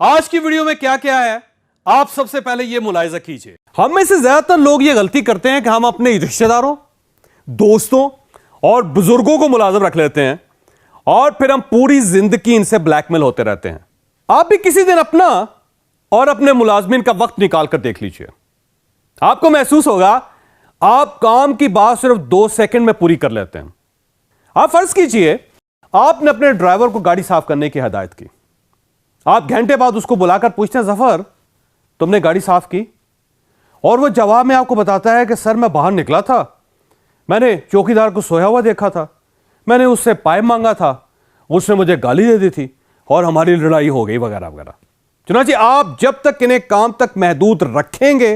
आज की वीडियो में क्या क्या है आप सबसे पहले यह मुलाहिजा कीजिए। हम में से ज्यादातर लोग यह गलती करते हैं कि हम अपने रिश्तेदारों, दोस्तों और बुजुर्गों को मुलाजिम रख लेते हैं और फिर हम पूरी जिंदगी इनसे ब्लैकमेल होते रहते हैं। आप भी किसी दिन अपना और अपने मुलाजमिन का वक्त निकाल कर देख लीजिए। आपको महसूस होगा आप काम की बात सिर्फ 2 सेकंड में पूरी कर लेते हैं। आप फर्ज कीजिए आपने अपने ड्राइवर को गाड़ी साफ करने की हिदायत की। आप घंटे बाद उसको बुलाकर पूछते हैं, जफर तुमने गाड़ी साफ की? और वो जवाब में आपको बताता है कि सर मैं बाहर निकला था, मैंने चौकीदार को सोया हुआ देखा था, मैंने उससे पाइप मांगा था, उसने मुझे गाली दे दी थी और हमारी लड़ाई हो गई वगैरह वगैरह। चुनांचे आप जब तक इन्हें काम तक महदूद रखेंगे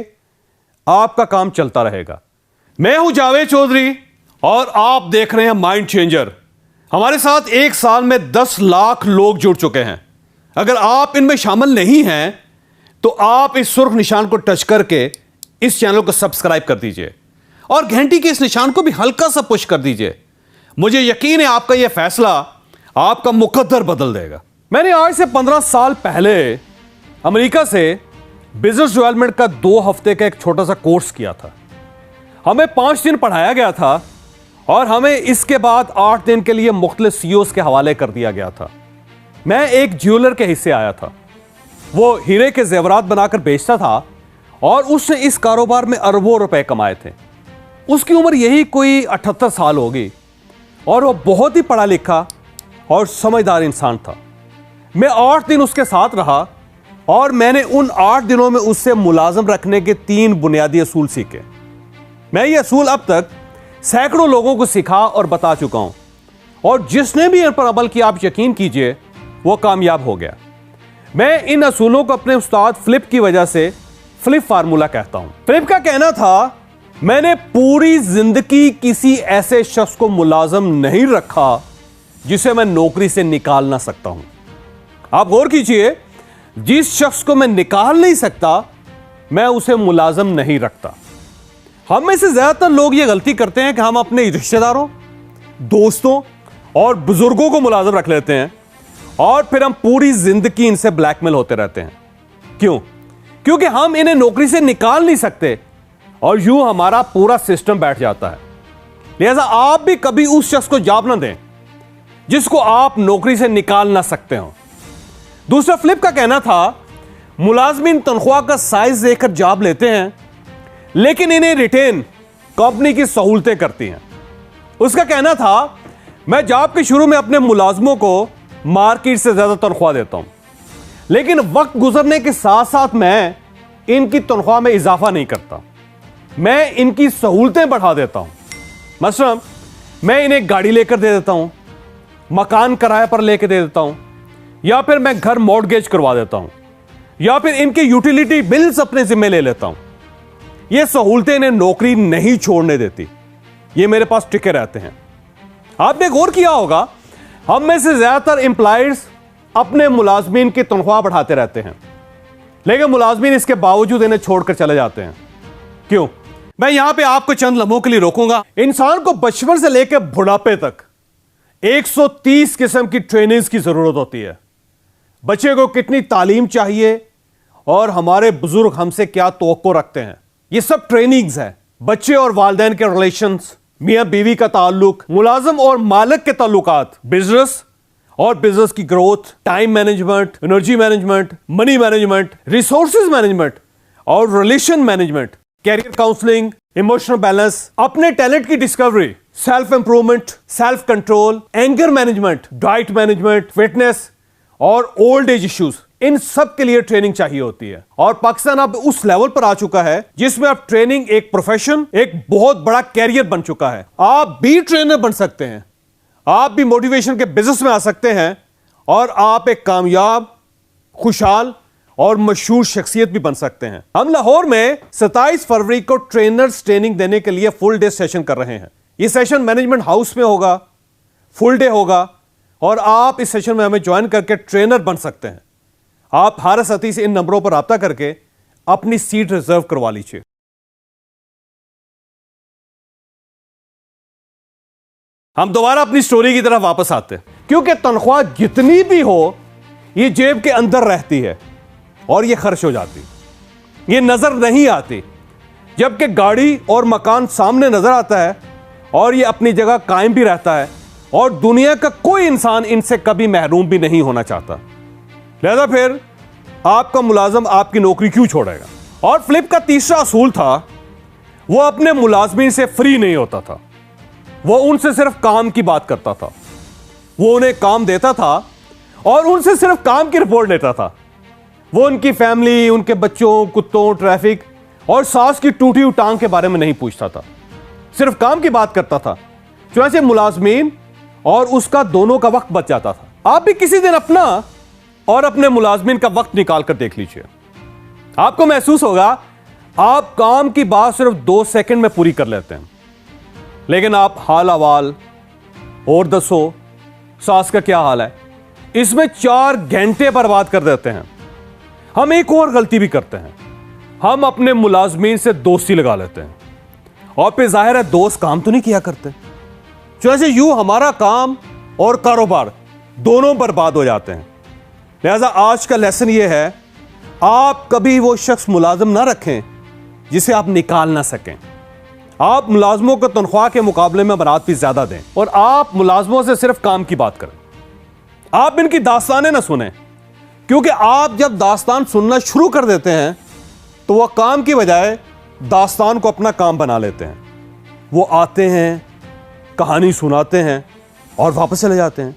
आपका काम चलता रहेगा। मैं हूं जावेद चौधरी और आप देख रहे हैं माइंड चेंजर। हमारे साथ एक साल में 10 लाख लोग जुड़ चुके हैं। अगर आप इनमें शामिल नहीं हैं तो आप इस सुर्ख निशान को टच करके इस चैनल को सब्सक्राइब कर दीजिए और घंटी के इस निशान को भी हल्का सा पुश कर दीजिए। मुझे यकीन है आपका यह फैसला आपका मुकद्दर बदल देगा। मैंने आज से 15 साल पहले अमेरिका से बिजनेस डेवलपमेंट का 2 हफ्ते का एक छोटा सा कोर्स किया था। हमें 5 दिन पढ़ाया गया था और हमें इसके बाद 8 दिन के लिए मुख्तलिफ सीईओज के हवाले कर दिया गया था। मैं एक ज्वेलर के हिस्से आया था। वो हीरे के जेवरात बनाकर बेचता था और उसने इस कारोबार में अरबों रुपए कमाए थे। उसकी उम्र यही कोई 78 साल होगी और वो बहुत ही पढ़ा लिखा और समझदार इंसान था। मैं 8 दिन उसके साथ रहा और मैंने उन 8 दिनों में उससे मुलाजिम रखने के 3 बुनियादी असूल सीखे। मैं ये असूल अब तक सैकड़ों लोगों को सिखा और बता चुका हूं और जिसने भी इन पर अमल किया आप यकीन कीजिए वो कामयाब हो गया। मैं इन असूलों को अपने उस्ताद फ्लिप की वजह से फ्लिप फार्मूला कहता हूं। फ्लिप का कहना था मैंने पूरी जिंदगी किसी ऐसे शख्स को मुलाजिम नहीं रखा जिसे मैं नौकरी से निकाल ना सकता हूं। आप गौर कीजिए, जिस शख्स को मैं निकाल नहीं सकता मैं उसे मुलाजिम नहीं रखता। हम में से ज्यादातर लोग यह गलती करते हैं कि हम अपने रिश्तेदारों, दोस्तों और बुजुर्गों को मुलाजिम रख लेते हैं और फिर हम पूरी जिंदगी इनसे ब्लैकमेल होते रहते हैं। क्यों? क्योंकि हम इन्हें नौकरी से निकाल नहीं सकते और यूं हमारा पूरा सिस्टम बैठ जाता है। लिहाजा आप भी कभी उस शख्स को जॉब ना दें जिसको आप नौकरी से निकाल ना सकते हो। दूसरा, फ्लिप का कहना था मुलाजमीन तनख्वाह का साइज देखकर जॉब लेते हैं लेकिन इन्हें रिटेन कंपनी की सहूलतें करती हैं। उसका कहना था मैं जॉब के शुरू में अपने मुलाजमों को मार्केट से ज्यादा तनख्वाह देता हूं लेकिन वक्त गुजरने के साथ साथ मैं इनकी तनख्वाह में इजाफा नहीं करता, मैं इनकी सहूलतें बढ़ा देता हूं। मसलन मैं इन्हें गाड़ी लेकर दे देता हूं, मकान किराए पर लेकर दे देता हूं, या फिर मैं घर मॉर्गेज करवा देता हूं, या फिर इनके यूटिलिटी बिल्स अपने जिम्मे ले लेता हूं। ये सहूलतें इन्हें नौकरी नहीं छोड़ने देती, ये मेरे पास टिके रहते हैं। आपने गौर किया होगा हम में से ज्यादातर एम्प्लॉयर्स अपने मुलाजमीन की तनख्वाह बढ़ाते रहते हैं लेकिन मुलाजमीन इसके बावजूद इन्हें छोड़कर चले जाते हैं। क्यों? मैं यहां पे आपको चंद लम्हों के लिए रोकूंगा। इंसान को बचपन से लेकर बुढ़ापे तक 130 किस्म की ट्रेनिंग्स की जरूरत होती है। बच्चे को कितनी तालीम चाहिए और हमारे बुजुर्ग हमसे क्या तवक्को रखते हैं, ये सब ट्रेनिंग्स है। बच्चे और वालिदैन के रिलेशंस, मियां बीवी का ताल्लुक, मुलाजिम और मालिक के ताल्लुकात, बिजनेस और बिजनेस की growth, time management, energy management, money management, resources management और relation management, career counselling, emotional balance, अपने टैलेंट की discovery, self improvement, self control, anger management, diet management, fitness और ओल्ड एज इश्यूज, इन सब के लिए ट्रेनिंग चाहिए होती है। और पाकिस्तान अब उस लेवल पर आ चुका है जिसमें अब ट्रेनिंग एक प्रोफेशन, एक बहुत बड़ा कैरियर बन चुका है। आप भी ट्रेनर बन सकते हैं, आप भी मोटिवेशन के बिजनेस में आ सकते हैं और आप एक कामयाब, खुशहाल और मशहूर शख्सियत भी बन सकते हैं। हम लाहौर में 27 फरवरी को ट्रेनर्स ट्रेनिंग देने के लिए फुल डे सेशन कर रहे हैं। यह सेशन मैनेजमेंट हाउस में होगा, फुल डे होगा और आप इस सेशन में हमें ज्वाइन करके ट्रेनर बन सकते हैं। आप हारिस अती से इन नंबरों पर राब्ता करके अपनी सीट रिजर्व करवा लीजिए। हम दोबारा अपनी स्टोरी की तरफ वापस आते हैं, क्योंकि तनख्वाह जितनी भी हो ये जेब के अंदर रहती है। और ये खर्च हो जाती, ये नजर नहीं आती, जबकि गाड़ी और मकान सामने नजर आता है और ये अपनी जगह कायम भी रहता है और दुनिया का कोई इंसान इनसे कभी महरूम भी नहीं होना चाहता। लिहाजा फिर आपका मुलाजिम आपकी नौकरी क्यों छोड़ेगा? और फ्लिप का तीसरा असूल था, वो अपने मुलाजमीन से फ्री नहीं होता था, वो उनसे सिर्फ काम की बात करता था। वो उन्हें काम देता था और उनसे सिर्फ काम की रिपोर्ट लेता था। वो उनकी फैमिली, उनके बच्चों, कुत्तों, ट्रैफिक और सास की टूटी हुई टांग के बारे में नहीं पूछता था, सिर्फ काम की बात करता था। चुनांचे मुलाजमीन और उसका दोनों का वक्त बच जाता था। आप भी किसी दिन अपना और अपने मुलाजमीन का वक्त निकाल कर देख लीजिए, आपको महसूस होगा आप काम की बात सिर्फ 2 सेकंड में पूरी कर लेते हैं, लेकिन आप हाल अहवाल और दसो सास का क्या हाल है, इसमें 4 घंटे बर्बाद कर देते हैं। हम एक और गलती भी करते हैं, हम अपने मुलाजमीन से दोस्ती लगा लेते हैं और फिर जाहिर है दोस्त काम तो नहीं किया करते, चुनांचे यूं हमारा काम और कारोबार दोनों बर्बाद हो जाते हैं। लिहाजा आज का लेसन यह है, आप कभी वो शख्स मुलाजिम ना रखें जिसे आप निकाल ना सकें। आप मुलाजमों को तनख्वाह के मुकाबले में बरात भी ज्यादा दें और आप मुलाजमों से सिर्फ काम की बात करें। आप इनकी दास्तानें ना सुने, क्योंकि आप जब दास्तान सुनना शुरू कर देते हैं तो वह काम की बजाय दास्तान को अपना काम बना लेते हैं। वो आते हैं, कहानी सुनाते हैं और वापस चले जाते हैं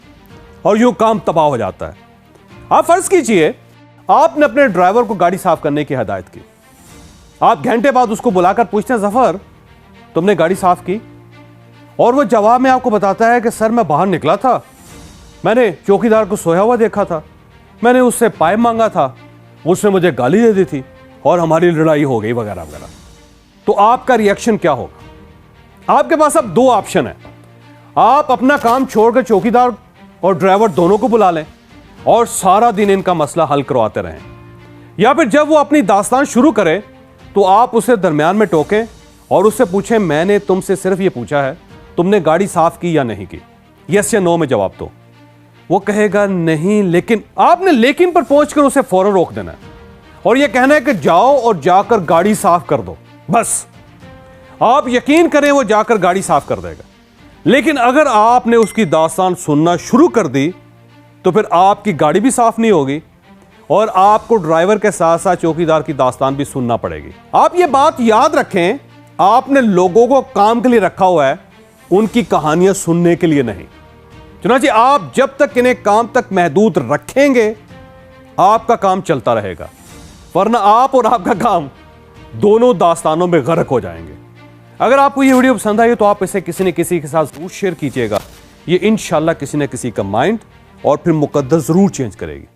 और यूं काम तबाह हो जाता है। आप फर्ज कीजिए आपने अपने ड्राइवर को गाड़ी साफ करने की हिदायत की, आप घंटे बाद उसको बुलाकर पूछते हैं, जफर तुमने गाड़ी साफ की? और वो जवाब में आपको बताता है कि सर मैं बाहर निकला था, मैंने चौकीदार को सोया हुआ देखा था, मैंने उससे पाइप मांगा था, उसने मुझे गाली दे दी थी और हमारी लड़ाई हो गई वगैरह वगैरह। तो आपका रिएक्शन क्या होगा? आपके पास अब 2 ऑप्शन है, आप अपना काम छोड़कर चौकीदार और ड्राइवर दोनों को बुला लें और सारा दिन इनका मसला हल करवाते रहें, या फिर जब वो अपनी दास्तान शुरू करे तो आप उसे दरमियान में टोकें और उससे पूछें, मैंने तुमसे सिर्फ ये पूछा है तुमने गाड़ी साफ की या नहीं की, यस या नो में जवाब दो। वो कहेगा नहीं लेकिन, आपने लेकिन पर पहुंचकर उसे फौरन रोक देना है और यह कहना है कि जाओ और जाकर गाड़ी साफ कर दो, बस। आप यकीन करें वो जाकर गाड़ी साफ कर देगा, लेकिन अगर आपने उसकी दास्तान सुनना शुरू कर दी तो फिर आपकी गाड़ी भी साफ नहीं होगी और आपको ड्राइवर के साथ साथ चौकीदार की दास्तान भी सुनना पड़ेगी। आप ये बात याद रखें, आपने लोगों को काम के लिए रखा हुआ है, उनकी कहानियां सुनने के लिए नहीं। चुनांचे आप जब तक इन्हें काम तक महदूद रखेंगे आपका काम चलता रहेगा, वरना आप और आपका काम दोनों दास्तानों में गर्क हो जाएंगे। अगर आपको ये वीडियो पसंद आई तो आप इसे किसी न किसी के साथ जरूर शेयर कीजिएगा, ये इंशाल्लाह किसी न किसी का माइंड और फिर मुकद्दर जरूर चेंज करेगी।